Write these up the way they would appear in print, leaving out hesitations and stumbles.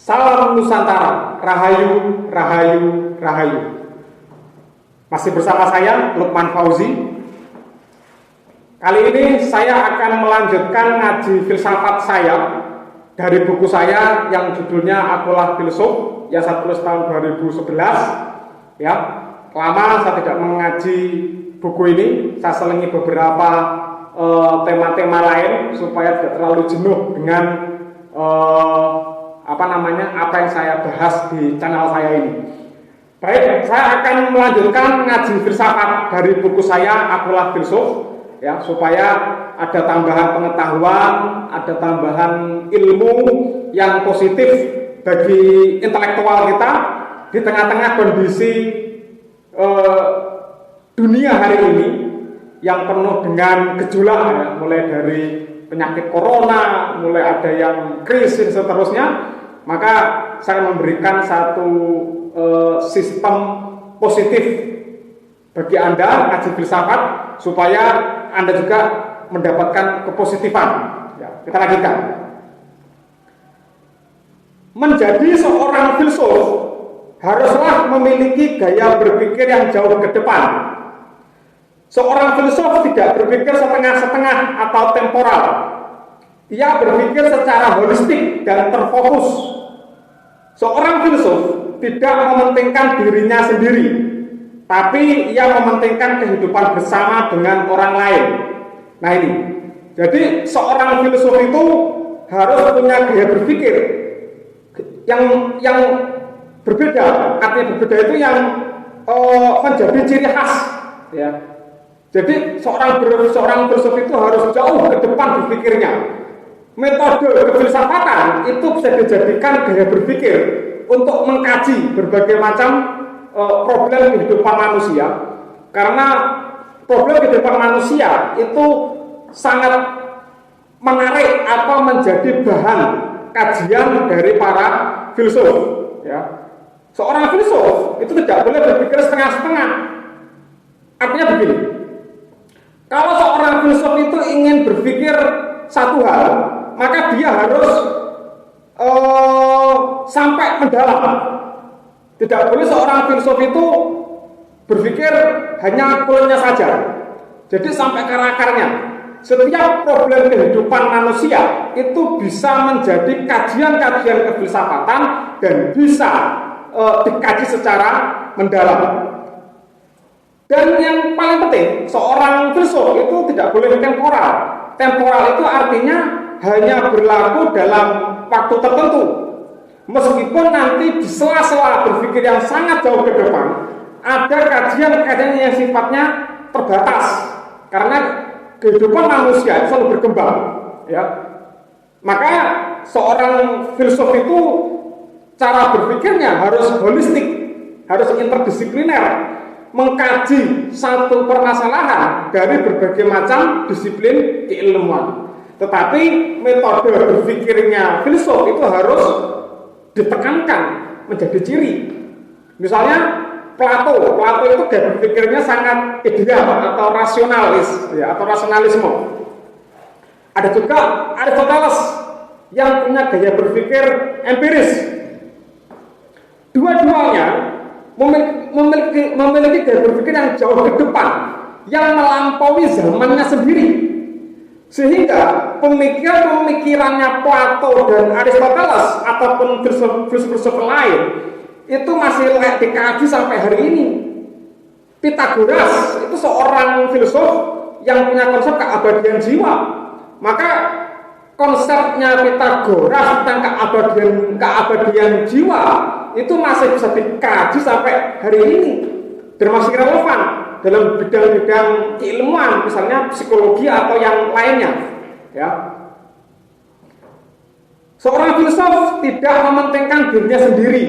Salam Nusantara, Rahayu, Rahayu, Rahayu. Masih bersama saya, Lukman Fauzi. Kali ini saya akan melanjutkan ngaji filsafat saya dari buku saya yang judulnya Akulah Filsuf, yang saya tulis tahun 2011. Ya, lama saya tidak mengaji buku ini. Saya selingi beberapa tema-tema lain supaya tidak terlalu jenuh dengan apa yang saya bahas di channel saya ini. Baik, saya akan melanjutkan ngaji filsafat dari buku saya Akulah Filsuf, ya, supaya ada tambahan pengetahuan, ada tambahan ilmu yang positif bagi intelektual kita di tengah-tengah kondisi dunia hari ini yang penuh dengan gejolak, ya, mulai dari penyakit corona, mulai ada yang krisis dan seterusnya. Maka saya memberikan satu sistem positif bagi Anda ngaji filsafat supaya Anda juga mendapatkan kepositifan. Ya, kita lanjutkan. Menjadi seorang filsuf haruslah memiliki gaya berpikir yang jauh ke depan. Seorang filsuf tidak berpikir setengah-setengah atau temporal. Ia berpikir secara holistik dan terfokus. Seorang filsuf tidak mementingkan dirinya sendiri, tapi ia mementingkan kehidupan bersama dengan orang lain. Nah ini, jadi seorang filsuf itu harus punya gaya berpikir yang berbeda. Artinya berbeda itu yang menjadi ciri khas. Ya. Jadi seorang filsuf itu harus jauh ke depan berpikirnya. Metode kefilsafatan itu bisa dijadikan gaya berpikir untuk mengkaji berbagai macam problem kehidupan manusia, karena problem kehidupan manusia itu sangat menarik atau menjadi bahan kajian dari para filsuf. Ya. Seorang filsuf itu tidak boleh berpikir setengah-setengah. Artinya begini, kalau seorang filsuf itu ingin berpikir satu hal, maka dia harus sampai mendalam. Tidak boleh seorang filsuf itu berpikir hanya kulitnya saja. Jadi sampai ke akarnya. Setiap problem kehidupan manusia itu bisa menjadi kajian-kajian kefilsafatan dan bisa dikaji secara mendalam. Dan yang paling penting, seorang filsuf itu tidak boleh temporal. Temporal itu artinya hanya berlaku dalam waktu tertentu. Meskipun nanti di sela-sela berpikir yang sangat jauh ke depan, ada kajian-kajian yang sifatnya terbatas. Karena kehidupan manusia itu selalu berkembang. Ya. Maka seorang filsuf itu cara berpikirnya harus holistik, harus interdisipliner, mengkaji satu permasalahan dari berbagai macam disiplin keilmuan. Tetapi metode berpikirnya filsuf itu harus ditekankan menjadi ciri. Misalnya Plato itu gaya berpikirnya sangat ideal atau rasionalis, ya, atau rasionalisme. Ada juga Aristoteles yang punya gaya berpikir empiris. Dua-duanya memiliki gaya berpikir yang jauh ke depan, yang melampaui zamannya sendiri. Sehingga pemikirannya Plato dan Aristoteles ataupun filsuf-filsuf lain itu masih layak dikaji sampai hari ini. Pythagoras itu seorang filsuf yang punya konsep keabadian jiwa. Maka konsepnya Pythagoras tentang keabadian jiwa itu masih bisa dikaji sampai hari ini dan masih relevan dalam bidang-bidang keilmuan, misalnya psikologi atau yang lainnya. Ya. Seorang filsuf tidak mementingkan dirinya sendiri.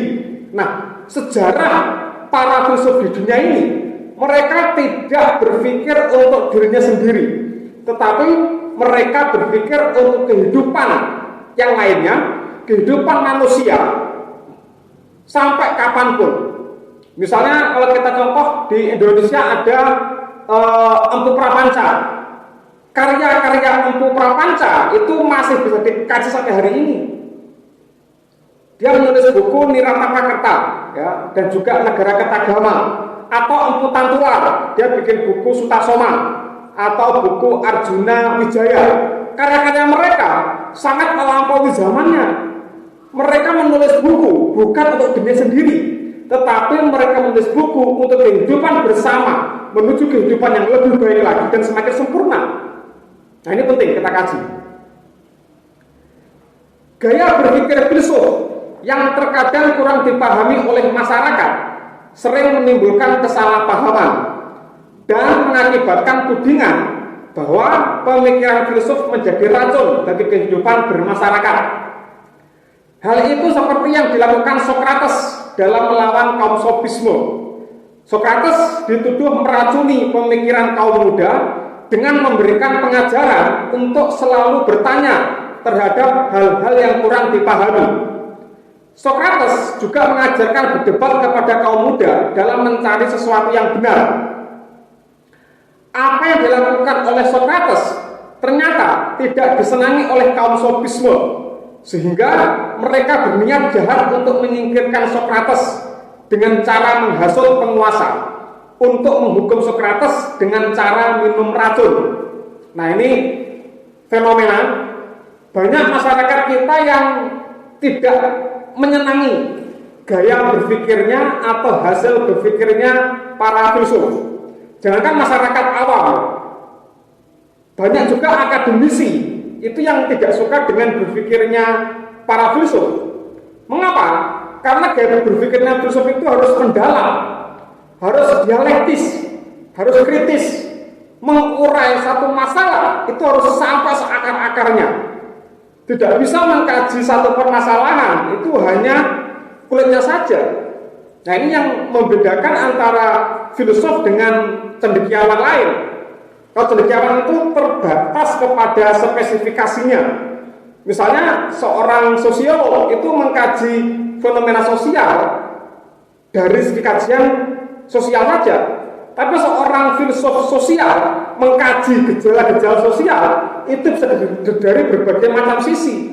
Nah, sejarah para filsuf di dunia ini, mereka tidak berpikir untuk dirinya sendiri, tetapi mereka berpikir untuk kehidupan yang lainnya, kehidupan manusia sampai kapanpun. Misalnya kalau kita contoh di Indonesia ada Empu Prapanca. Karya-karya Empu Prapanca itu masih bisa dikaji sampai hari ini. Dia menulis buku Niratapakerta, ya, dan juga Negara Ketagama, atau Empu Tantular. Dia bikin buku Sutasoma, atau buku Arjuna Wijaya. Karya-karya mereka sangat melampaui zamannya. Mereka menulis buku bukan untuk diri sendiri, tetapi mereka menulis buku untuk kehidupan bersama, menuju kehidupan yang lebih baik lagi dan semakin sempurna. Nah, ini penting kita kaji. Gaya berpikir filsuf yang terkadang kurang dipahami oleh masyarakat sering menimbulkan kesalahpahaman dan mengakibatkan tudingan bahwa pemikiran filsuf menjadi racun bagi kehidupan bermasyarakat. Hal itu seperti yang dilakukan Socrates dalam melawan kaum sofisme. Socrates dituduh meracuni pemikiran kaum muda dengan memberikan pengajaran untuk selalu bertanya terhadap hal-hal yang kurang dipahami. Socrates juga mengajarkan berdebat kepada kaum muda dalam mencari sesuatu yang benar. Apa yang dilakukan oleh Socrates ternyata tidak disenangi oleh kaum sofisme, sehingga mereka berniat jahat untuk menyingkirkan Socrates dengan cara menghasut penguasa untuk menghukum Socrates dengan cara minum racun. Nah, ini fenomena banyak masyarakat kita yang tidak menyenangi gaya berpikirnya atau hasil berpikirnya para filsuf. Jangankan masyarakat awam, banyak juga akademisi itu yang tidak suka dengan berpikirnya para filsuf. Mengapa? Karena gaya berpikirnya filsuf itu harus mendalam, harus dialektis, harus kritis, mengurai satu masalah itu harus sampai seakar-akarnya. Tidak bisa mengkaji satu permasalahan itu hanya kulitnya saja. Nah, ini yang membedakan antara filsuf dengan cendekiawan lain. Kalau cendekiawan itu terbatas kepada spesifikasinya. Misalnya seorang sosiolog itu mengkaji fenomena sosial dari segi kajian sosial saja. Tapi seorang filsuf sosial mengkaji gejala-gejala sosial itu bisa dari berbagai macam sisi.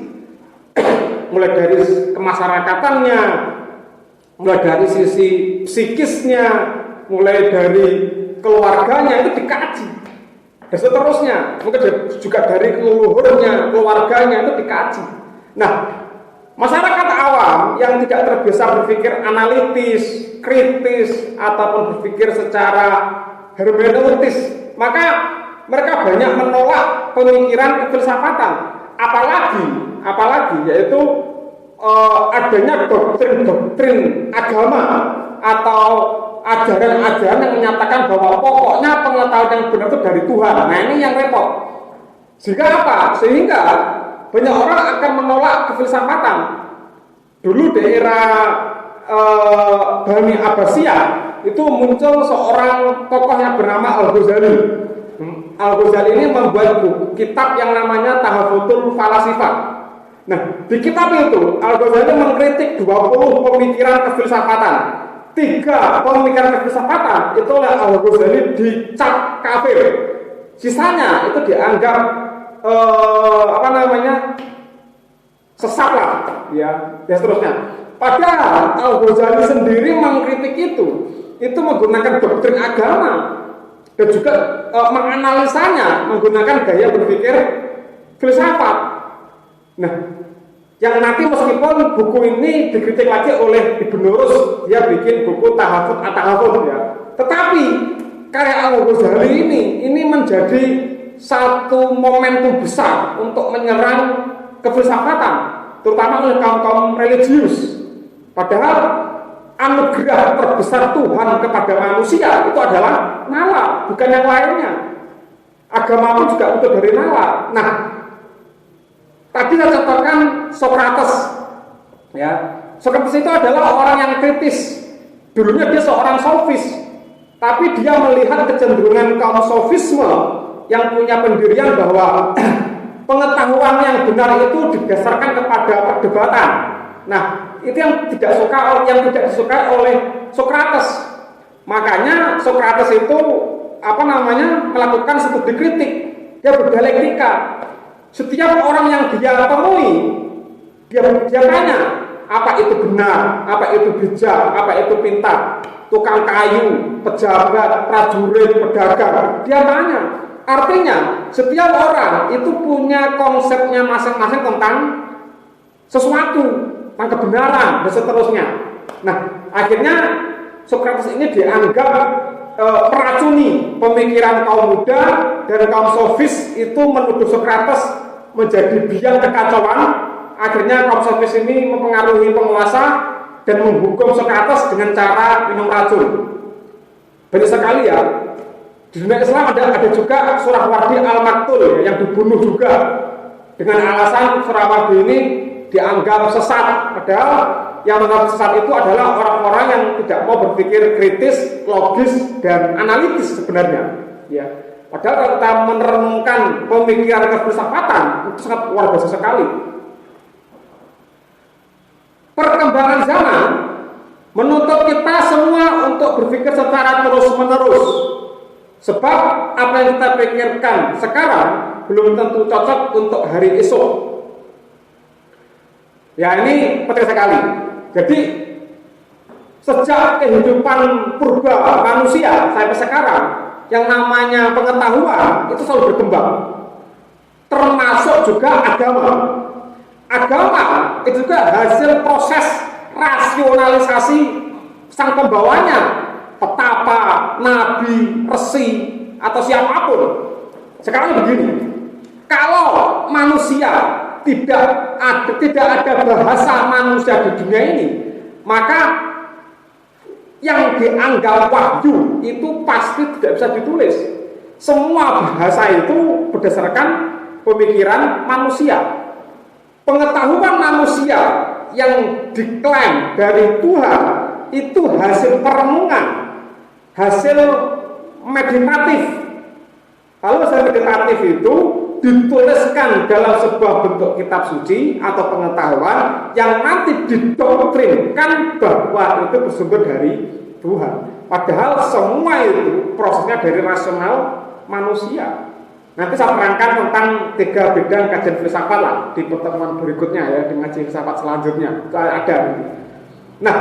Mulai dari kemasyarakatannya, mulai dari sisi psikisnya, mulai dari keluarganya itu dikaji. Dan seterusnya, mungkin juga dari leluhurnya, keluarganya itu dikaji. Nah, masyarakat awam yang tidak terbiasa berpikir analitis, kritis, ataupun berpikir secara hermeneutis, maka mereka banyak menolak pemikiran kefilsafatan. Apalagi yaitu adanya doktrin agama atau ajaran-ajaran yang menyatakan bahwa pokoknya pengetahuan yang benar itu dari Tuhan. Nah, ini yang repot. Sehingga apa? Sehingga banyak orang akan menolak kefilsafatan. Dulu di era Bani Abbasiyah itu muncul seorang tokoh yang bernama Al-Ghazali. Al-Ghazali ini membuat kitab yang namanya Tahafutul Falasifah. Nah, di kitab itu Al-Ghazali mengkritik 20 pemikiran kefilsafatan. 3 pemikiran kefilsafatan itu oleh Al-Ghazali dicap kafir. Sisanya itu dianggap sesat lah, ya, dan seterusnya. Padahal Al-Ghazali sendiri mengkritik itu menggunakan doktrin agama dan juga menganalisanya menggunakan gaya berpikir filsafat. Nah, yang nanti meskipun buku ini dikritik lagi oleh Ibn Rus, dia bikin buku Tahafut At-Tahafut, ya. Tetapi karya Al-Ghazali ini menjadi satu momentum besar untuk menyerang kefilsafatan, terutama oleh kaum-kaum religius. Padahal anugerah terbesar Tuhan kepada manusia itu adalah nalar, bukan yang lainnya. Agama pun juga butuh dari nalar. Nah, tadi saya contohkan Socrates, ya. Socrates itu adalah orang yang kritis. Dulunya dia seorang sofis, tapi dia melihat kecenderungan kaum sofisme yang punya pendirian bahwa pengetahuan yang benar itu didasarkan kepada perdebatan. Nah, itu yang tidak disukai oleh Socrates. Makanya Socrates itu melakukan studi kritik. Dia berdialektika. Setiap orang yang dia temui, dia tanya, apa itu benar, apa itu bijak, apa itu pintar. Tukang kayu, pejabat, prajurit, pedagang, dia tanya. Artinya setiap orang itu punya konsepnya masing-masing tentang sesuatu, tentang kebenaran dan seterusnya. Nah, akhirnya Socrates ini dianggap meracuni pemikiran kaum muda, dan kaum sofis itu menuduh Socrates menjadi biang kekacauan. Akhirnya kaum sofis ini mempengaruhi penguasa dan menghukum Socrates dengan cara minum racun. Banyak sekali ya. Di dunia Islam ada juga Surawardi Al-Maktul yang dibunuh juga dengan alasan Surawardi ini dianggap sesat. Padahal yang menganggap sesat itu adalah orang-orang yang tidak mau berpikir kritis, logis, dan analitis sebenarnya. Ya. Padahal kalau kita merenungkan pemikiran kefilsafatan itu sangat luar biasa sekali. Perkembangan zaman menuntut kita semua untuk berpikir secara terus-menerus. Sebab apa yang kita pikirkan sekarang belum tentu cocok untuk hari esok. Ya, ini penting sekali. Jadi sejak kehidupan purba manusia sampai sekarang, yang namanya pengetahuan itu selalu berkembang. Termasuk juga agama. Agama itu juga hasil proses rasionalisasi sang pembawanya, petapa, nabi, resi, atau siapapun. Sekarang begini, kalau manusia tidak ada bahasa manusia di dunia ini, maka yang dianggap wahyu itu pasti tidak bisa ditulis. Semua bahasa itu berdasarkan pemikiran manusia. Pengetahuan manusia yang diklaim dari Tuhan itu hasil perenungan, hasil meditatif. Kalau hasil meditatif itu dituliskan dalam sebuah bentuk kitab suci atau pengetahuan yang nanti didoktrinkan bahwa itu bersumber dari Tuhan. Padahal semua itu prosesnya dari rasional manusia. Nanti saya terangkan tentang 3 bidang kajian filsafat lah di pertemuan berikutnya ya, di kajian filsafat selanjutnya ada. Nah,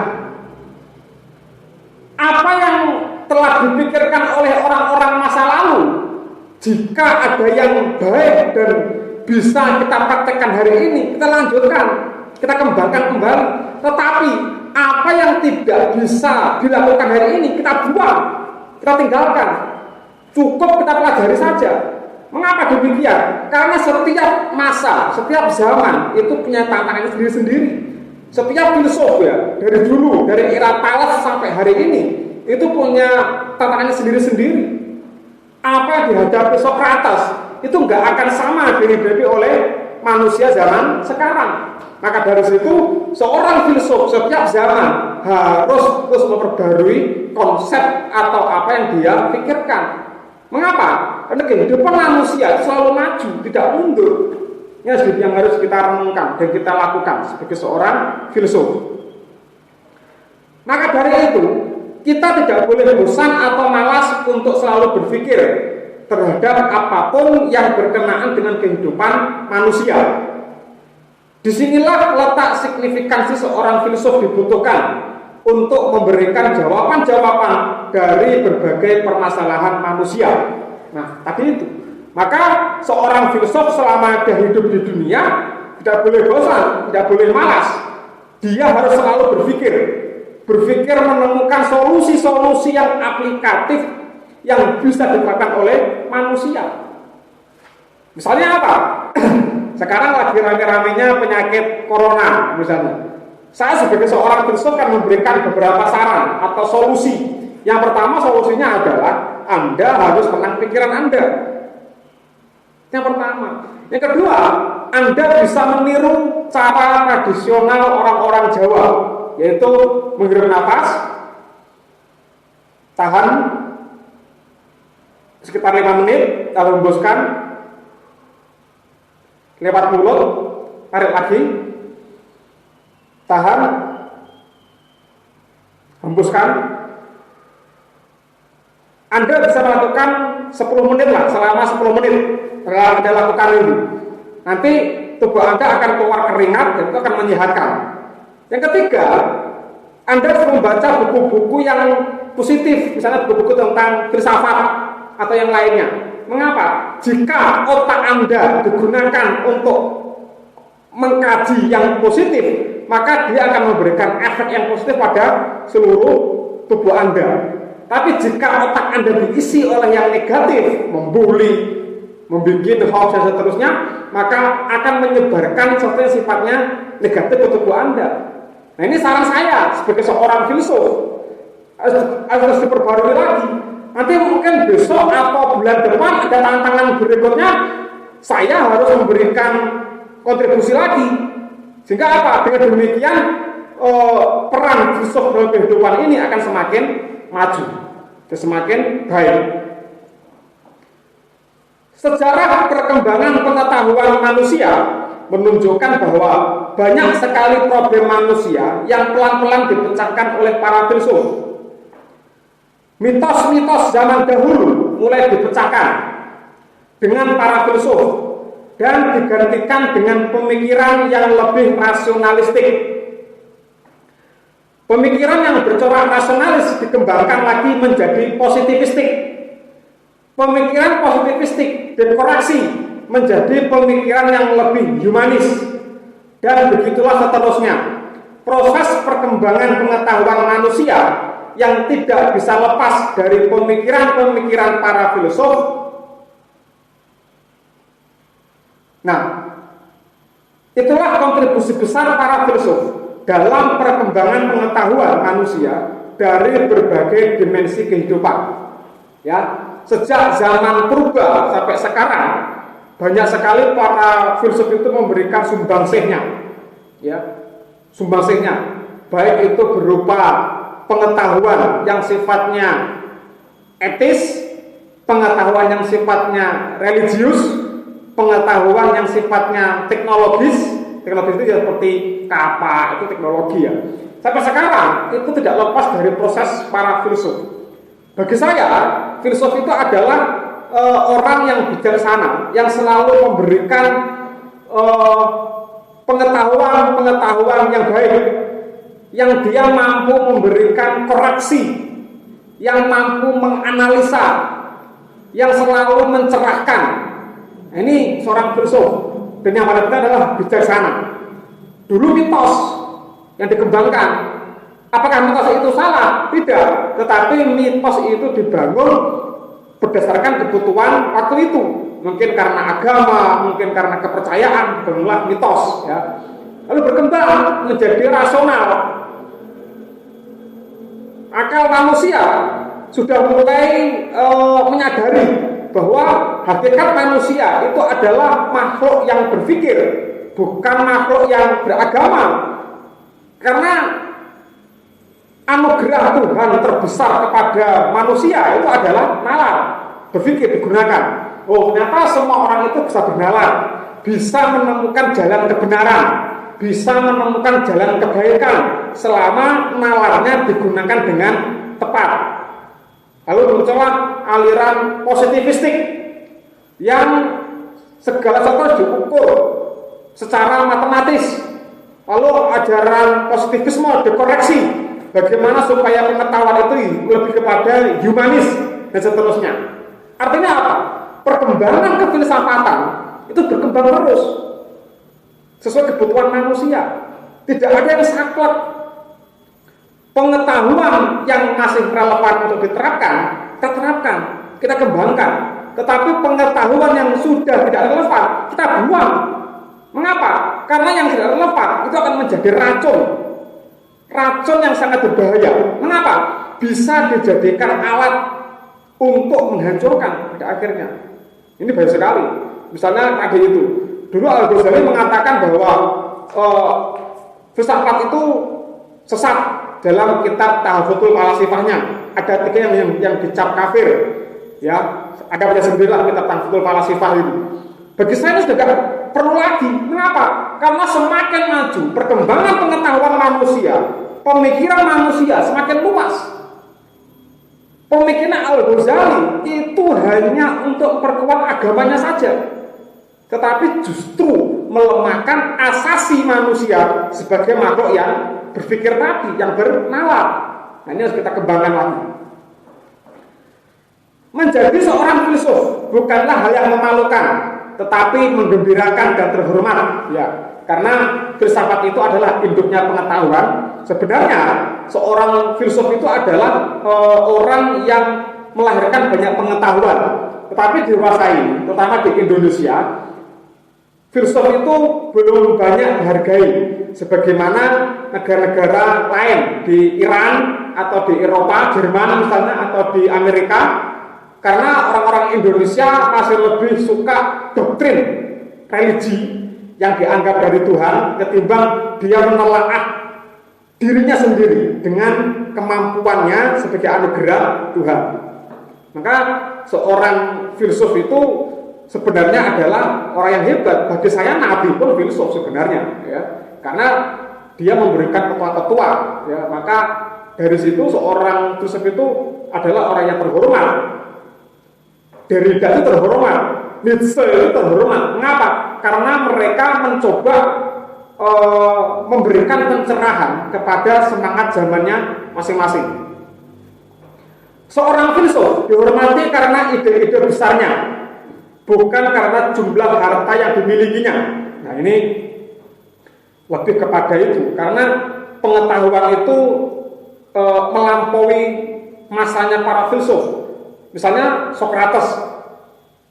apa yang telah dipikirkan oleh orang-orang masa lalu, jika ada yang baik dan bisa kita praktekkan hari ini, kita lanjutkan, kita kembangkan kembali. Tetapi apa yang tidak bisa dilakukan hari ini, kita buang, kita tinggalkan. Cukup kita pelajari saja. Mengapa demikian? Karena setiap masa, setiap zaman itu punya tantangannya sendiri-sendiri. Setiap filsuf ya, dari dulu, dari era Thales sampai hari ini, itu punya tantangannya sendiri-sendiri. Apa yang dihadapi Socrates itu nggak akan sama dihadapi oleh manusia zaman sekarang. Maka dari situ, seorang filsuf setiap zaman harus terus memperbarui konsep atau apa yang dia pikirkan. Mengapa? Karena kehidupan manusia selalu maju, tidak mundur. Ini yang harus kita renungkan dan kita lakukan sebagai seorang filsuf. Maka dari itu, kita tidak boleh bosan atau malas untuk selalu berpikir terhadap apapun yang berkenaan dengan kehidupan manusia. Disinilah letak signifikansi seorang filsuf dibutuhkan untuk memberikan jawaban-jawaban dari berbagai permasalahan manusia. Nah, tadi itu. Maka seorang filsuf selama dia hidup di dunia tidak boleh bosan, tidak boleh malas. Dia harus selalu berpikir menemukan solusi-solusi yang aplikatif yang bisa diterapkan oleh manusia. Misalnya apa? Sekarang lagi rame-ramenya penyakit corona misalnya. Saya sebagai seorang filsuf kan memberikan beberapa saran atau solusi. Yang pertama solusinya adalah Anda harus tenang pikiran Anda. Yang pertama. Yang kedua, Anda bisa meniru cara tradisional orang-orang Jawa, yaitu menghirup nafas, tahan sekitar 5 menit, lalu hembuskan lewat mulut, tarik lagi, tahan, hembuskan. Anda bisa melakukan 10 menit lah, selama 10 menit setelah Anda lakukan ini. Nanti tubuh Anda akan keluar keringat dan itu akan menyehatkan. Yang ketiga, Anda harus membaca buku-buku yang positif, misalnya buku-buku tentang filsafat atau yang lainnya. Mengapa? Jika otak Anda digunakan untuk mengkaji yang positif, maka dia akan memberikan efek yang positif pada seluruh tubuh Anda. Tapi jika otak Anda diisi oleh yang negatif, membuli, membuat hoax dan seterusnya, maka akan menyebarkan sesuatu yang sifatnya negatif ke tubuh Anda. Nah, ini saran saya sebagai seorang filsuf harus diperbarui lagi. Nanti mungkin besok atau bulan depan ada tantangan berikutnya, saya harus memberikan kontribusi lagi. Sehingga apa? Dengan demikian peran filsuf dalam kehidupan ini akan semakin maju dan semakin baik. Sejarah perkembangan pengetahuan manusia menunjukkan bahwa banyak sekali problem manusia yang pelan-pelan dipecahkan oleh para filsuf. Mitos-mitos zaman dahulu mulai dipecahkan dengan para filsuf dan digantikan dengan pemikiran yang lebih rasionalistik. Pemikiran yang bercorak rasionalis dikembangkan lagi menjadi positivistik. Pemikiran positivistik dikoreksi menjadi pemikiran yang lebih humanis. Dan begitulah seterusnya. Proses perkembangan pengetahuan manusia yang tidak bisa lepas dari pemikiran-pemikiran para filsuf. Nah, itulah kontribusi besar para filsuf dalam perkembangan pengetahuan manusia dari berbagai dimensi kehidupan. Ya, sejak zaman purba sampai sekarang banyak sekali para filsuf itu memberikan sumbangsihnya. Ya, sumbangsihnya baik itu berupa pengetahuan yang sifatnya etis, pengetahuan yang sifatnya religius, pengetahuan yang sifatnya teknologis. Teknologis itu ya seperti kapal, itu teknologi ya. Sampai sekarang itu tidak lepas dari proses para filsuf. Bagi saya, filsuf itu adalah orang yang bijaksana, yang selalu memberikan pengetahuan yang baik, yang dia mampu memberikan koreksi, yang mampu menganalisa, yang selalu mencerahkan. Ini seorang filsuf. Dan yang paling penting adalah bijaksana. Dulu mitos yang dikembangkan, apakah mitos itu salah? Tidak. Tetapi mitos itu dibangun berdasarkan kebutuhan waktu itu. Mungkin karena agama, mungkin karena kepercayaan, bangunlah mitos. Ya. Lalu berkembang menjadi rasional. Akal manusia sudah mulai menyadari bahwa hakikat manusia itu adalah makhluk yang berpikir, bukan makhluk yang beragama. Karena anugerah Tuhan terbesar kepada manusia itu adalah nalar, berpikir digunakan. Oh, ternyata semua orang itu bisa bernalar, bisa menemukan jalan kebenaran, bisa menemukan jalan kebaikan selama nalarnya digunakan dengan tepat. Lalu muncullah aliran positivistik yang segala sesuatu diukur secara matematis. Lalu ajaran positivisme dikoreksi bagaimana supaya pengetahuan itu lebih kepada humanis dan seterusnya. Artinya apa? Perkembangan kefilsafatan itu berkembang terus sesuai kebutuhan manusia. Tidak ada yang saklek. Pengetahuan yang masih relevan untuk diterapkan, kita terapkan, kita kembangkan. Tetapi pengetahuan yang sudah tidak relevan, kita buang. Mengapa? Karena yang tidak relevan itu akan menjadi racun. Racun yang sangat berbahaya. Mengapa? Bisa dijadikan alat untuk menghancurkan pada akhirnya. Ini bahaya sekali. Misalnya tadi itu. Dulu Al-Ghazali mengatakan bahwa filsafat itu sesat. Dalam kitab Tahfatul Falasifahnya ada 3 yang dicap kafir, ya. Ada baca sendirilah kitab Tahfatul Falasifah itu. Bagi saya sudah tidak perlu lagi. Mengapa? Karena semakin maju perkembangan pengetahuan manusia, pemikiran manusia semakin luas. Pemikiran Al-Ghazali itu hanya untuk perkuat agamanya saja, tetapi justru melemahkan asasi manusia sebagai makhluk yang berpikir tadi, yang bernalar. Nah, ini harus kita kembangkan lagi. Menjadi seorang filsuf bukanlah hal yang memalukan, tetapi menggembirakan dan terhormat. Ya, karena filsafat itu adalah induknya pengetahuan. Sebenarnya seorang filsuf itu adalah orang yang melahirkan banyak pengetahuan, tetapi dewasai, terutama di Indonesia, filsuf itu belum banyak dihargai sebagaimana negara-negara lain di Iran atau di Eropa, Jerman misalnya, atau di Amerika. Karena orang-orang Indonesia masih lebih suka doktrin religi yang dianggap dari Tuhan ketimbang dia menelaah dirinya sendiri dengan kemampuannya sebagai anugerah Tuhan. Maka seorang filsuf itu sebenarnya adalah orang yang hebat. Bagi saya Nabi pun filsuf sebenarnya, ya, karena dia memberikan ketua-ketua. Ya, maka dari situ seorang filsuf itu adalah orang yang terhormat. Derrida itu terhormat, Nietzsche itu terhormat. Mengapa? Karena mereka mencoba memberikan pencerahan kepada semangat zamannya masing-masing. Seorang filsuf dihormati karena ide-ide besarnya, bukan karena jumlah harta yang dimilikinya. Nah, ini lebih kepada itu, karena pengetahuan itu melampaui masanya para filsuf. Misalnya Socrates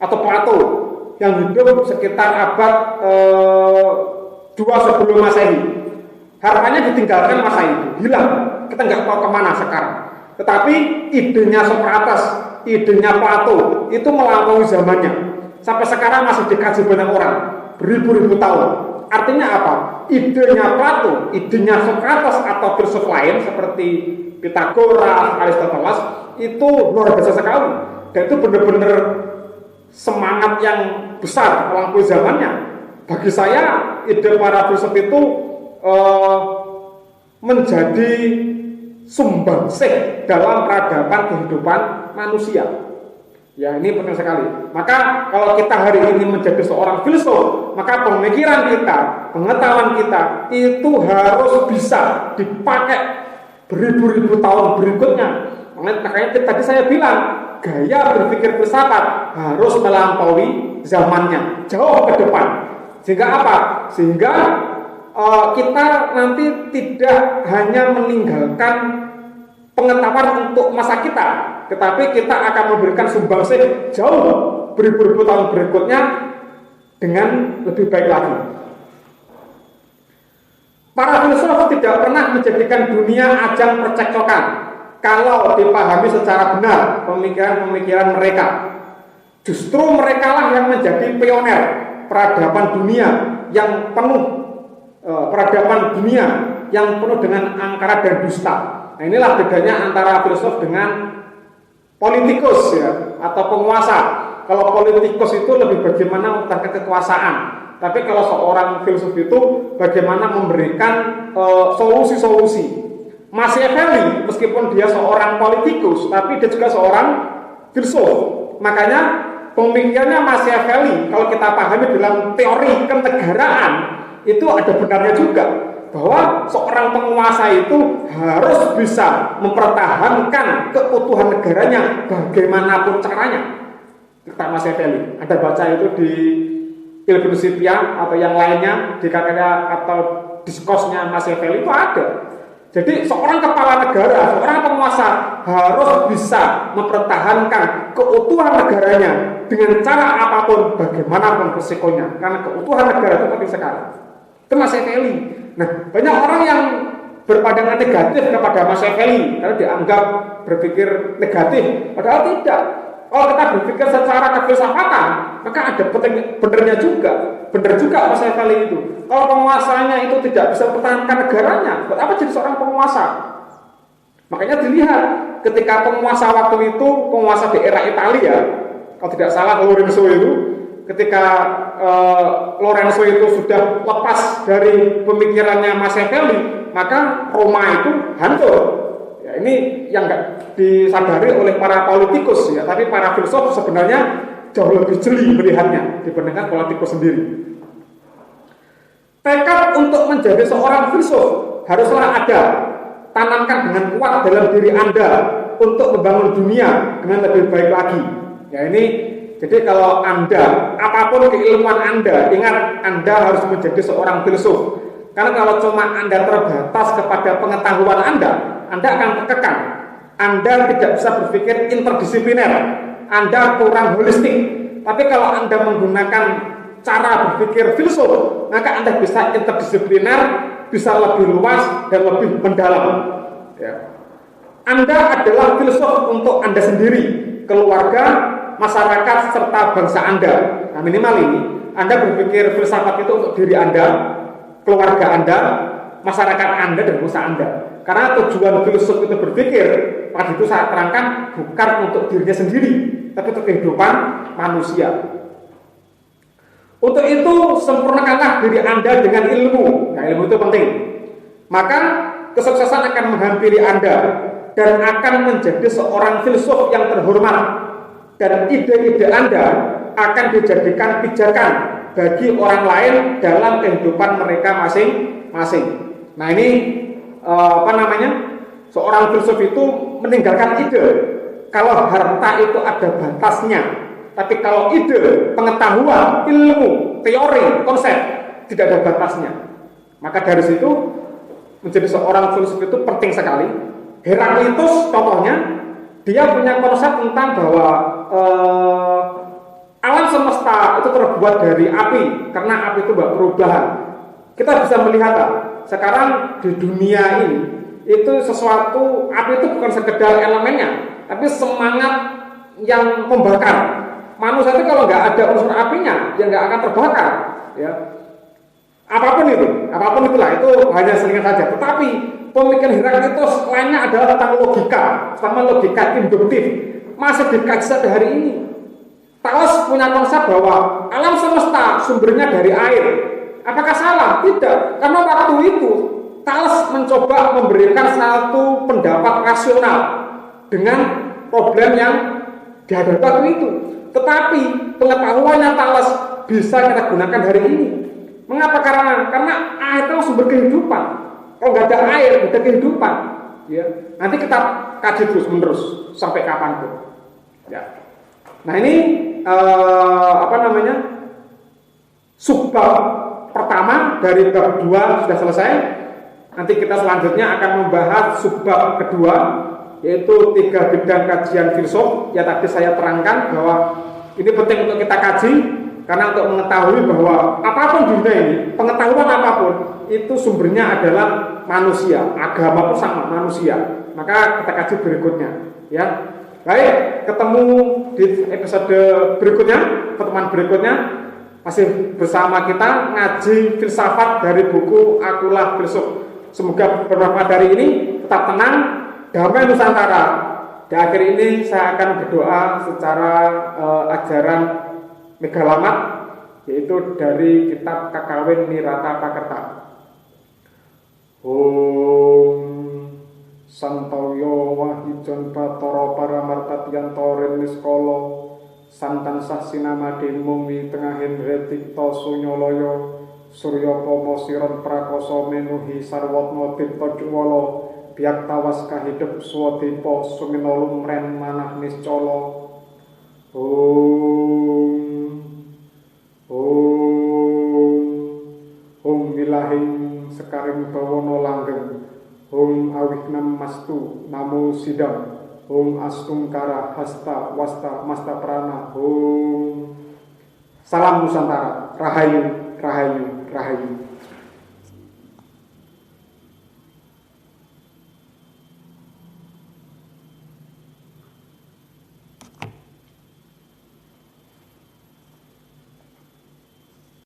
atau Plato yang hidup sekitar abad 2 sebelum Masehi. Hartanya ditinggalkan masa itu, hilang. Kita nggak tahu kemana sekarang. Tetapi idenya Socrates, idenya Plato itu melampaui zamannya. Sampai sekarang masih dikaji banyak orang, beribu-ribu tahun. Artinya apa? Idenya Plato, idenya Socrates atau filsuf lain seperti Pythagoras, Aristoteles itu luar biasa sekali, dan itu benar-benar semangat yang besar melampaui zamannya. Bagi saya ide para filsuf itu menjadi sumbangsih dalam peradaban kehidupan manusia. Ya, ini penting sekali. Maka kalau kita hari ini menjadi seorang filsuf, maka pemikiran kita, pengetahuan kita itu harus bisa dipakai beribu-ribu tahun berikutnya. Makanya tadi saya bilang, gaya berpikir filsafat harus melampaui zamannya, jauh ke depan. Sehingga apa? Sehingga kita nanti tidak hanya meninggalkan pengetahuan untuk masa kita, tetapi kita akan memberikan sumbangsih jauh beribu-ribu tahun berikutnya dengan lebih baik lagi. Para filsuf tidak pernah menjadikan dunia ajang percekcokan kalau dipahami secara benar pemikiran-pemikiran mereka. Justru merekalah yang menjadi pioner peradaban dunia yang penuh dengan angkara dan dusta. Nah, inilah bedanya antara filsuf dengan politikus, ya, atau penguasa. Kalau politikus itu lebih bagaimana mempertahankan kekuasaan, tapi kalau seorang filsuf itu bagaimana memberikan solusi-solusi. Machiavelli meskipun dia seorang politikus, tapi dia juga seorang filsuf. Makanya pemikirannya Machiavelli kalau kita pahami dalam teori kenegaraan itu ada benarnya juga, bahwa seorang penguasa itu harus bisa mempertahankan keutuhan negaranya bagaimanapun caranya. Kata Machiavelli, ada baca itu di Il Principia atau yang lainnya, di karya atau diskosnya Machiavelli itu ada. Jadi seorang kepala negara, seorang penguasa harus bisa mempertahankan keutuhan negaranya dengan cara apapun, bagaimanapun resikonya, karena keutuhan negara itu penting sekali. Itu Machiavelli. Nah, banyak orang yang berpandangan negatif kepada Machiavelli karena dianggap berpikir negatif, padahal tidak. Kalau kita berpikir secara kefilsafatan, maka ada benernya juga. Benar juga Machiavelli itu. Kalau penguasanya itu tidak bisa mempertahankan negaranya, buat apa jadi seorang penguasa? Makanya dilihat ketika penguasa waktu itu, penguasa di era Italia, kalau tidak salah Lorenzo itu, ketika Lorenzo itu sudah lepas dari pemikirannya Machiavelli, maka Roma itu hancur. Ya, ini yang nggak disadari oleh para politikus, ya, tapi para filsuf sebenarnya jauh lebih jeli melihatnya dibandingkan politikus sendiri. Tekad untuk menjadi seorang filsuf haruslah ada, tanamkan dengan kuat dalam diri Anda untuk membangun dunia dengan lebih baik lagi. Ya ini, jadi kalau Anda, apapun keilmuan Anda, ingat Anda harus menjadi seorang filsuf. Karena kalau cuma Anda terbatas kepada pengetahuan Anda akan terkekang. Anda tidak bisa berpikir interdisipliner, Anda kurang holistik. Tapi kalau Anda menggunakan cara berpikir filsuf, maka Anda bisa interdisipliner, bisa lebih luas dan lebih mendalam. Ya. Anda adalah filsuf untuk Anda sendiri, keluarga, masyarakat, serta bangsa Anda. Nah, minimal ini, Anda berpikir filsafat itu untuk diri Anda, keluarga Anda, masyarakat Anda, dan bangsa Anda. Karena tujuan filsuf itu berpikir, pada itu saya terangkan, bukan untuk dirinya sendiri, tapi untuk kehidupan manusia. Untuk itu, sempurnakanlah diri Anda dengan ilmu. Nah, ilmu itu penting. Maka, kesuksesan akan menghampiri Anda dan akan menjadi seorang filsuf yang terhormat. Dan ide-ide Anda akan dijadikan pijakan bagi orang lain dalam kehidupan mereka masing-masing. Nah ini seorang filsuf itu meninggalkan ide. Kalau harta itu ada batasnya, tapi kalau ide, pengetahuan, ilmu, teori, konsep tidak ada batasnya. Maka dari situ menjadi seorang filsuf itu penting sekali. Heraklitus contohnya, dia punya konsep tentang bahwa alam semesta itu terbuat dari api, karena api itu perubahan. Kita bisa melihat sekarang di dunia ini itu sesuatu, api itu bukan sekedar elemennya, tapi semangat yang membakar. Manusia itu kalau nggak ada unsur apinya, ya nggak akan terbakar. Ya, apapun itulah, itu hanya selingan saja. Tetapi pemikiran Heraklitus lainnya adalah tentang logika, terutama logika induktif, masih dikaji sampai hari ini. Thales punya konsep bahwa alam semesta sumbernya dari air. Apakah salah? Tidak, karena waktu itu Thales mencoba memberikan satu pendapat rasional dengan problem yang dihadapi waktu itu. Tetapi pengetahuannya Thales bisa kita gunakan hari ini. Mengapa? Karena air itu sumber kehidupan. Kalau nggak ada air, nggak ada kehidupan. Ya, nanti kita kaji terus menerus sampai kapanpun. Ya. Nah ini subbab pertama dari bab 2 sudah selesai. Nanti kita selanjutnya akan membahas subbab kedua, yaitu 3 bidang kajian filsuf. Ya tadi saya terangkan bahwa ini penting untuk kita kaji, karena untuk mengetahui bahwa apapun dunia ini, pengetahuan apapun itu sumbernya adalah manusia, agama pun sama manusia. Maka kita kaji berikutnya, ya. Baik, ketemu di episode berikutnya, pertemuan berikutnya. Masih bersama kita ngaji filsafat dari buku Akulah Filsuf. Semoga bermanfaat hari ini. Tetap tenang, damai Nusantara. Di akhir ini saya akan berdoa secara ajaran Megalamat, yaitu dari kitab Kakawin Nirata Pakerta. Santoyo wahijon batara paramartatiyanto reniskala santan sasinamade mumi tengahin retikta sunyalaya surya pama siron prakasa menuhi sarwatna tirta juwala biyak tawas kahidep swadepa sumina lumren manah niscala. Om milahing sekaring bawana langgeng. Om awignam mastu namo sidam. Om astungkara hasta wasta masta prana. Om. Salam Nusantara. Rahayu, rahayu, rahayu.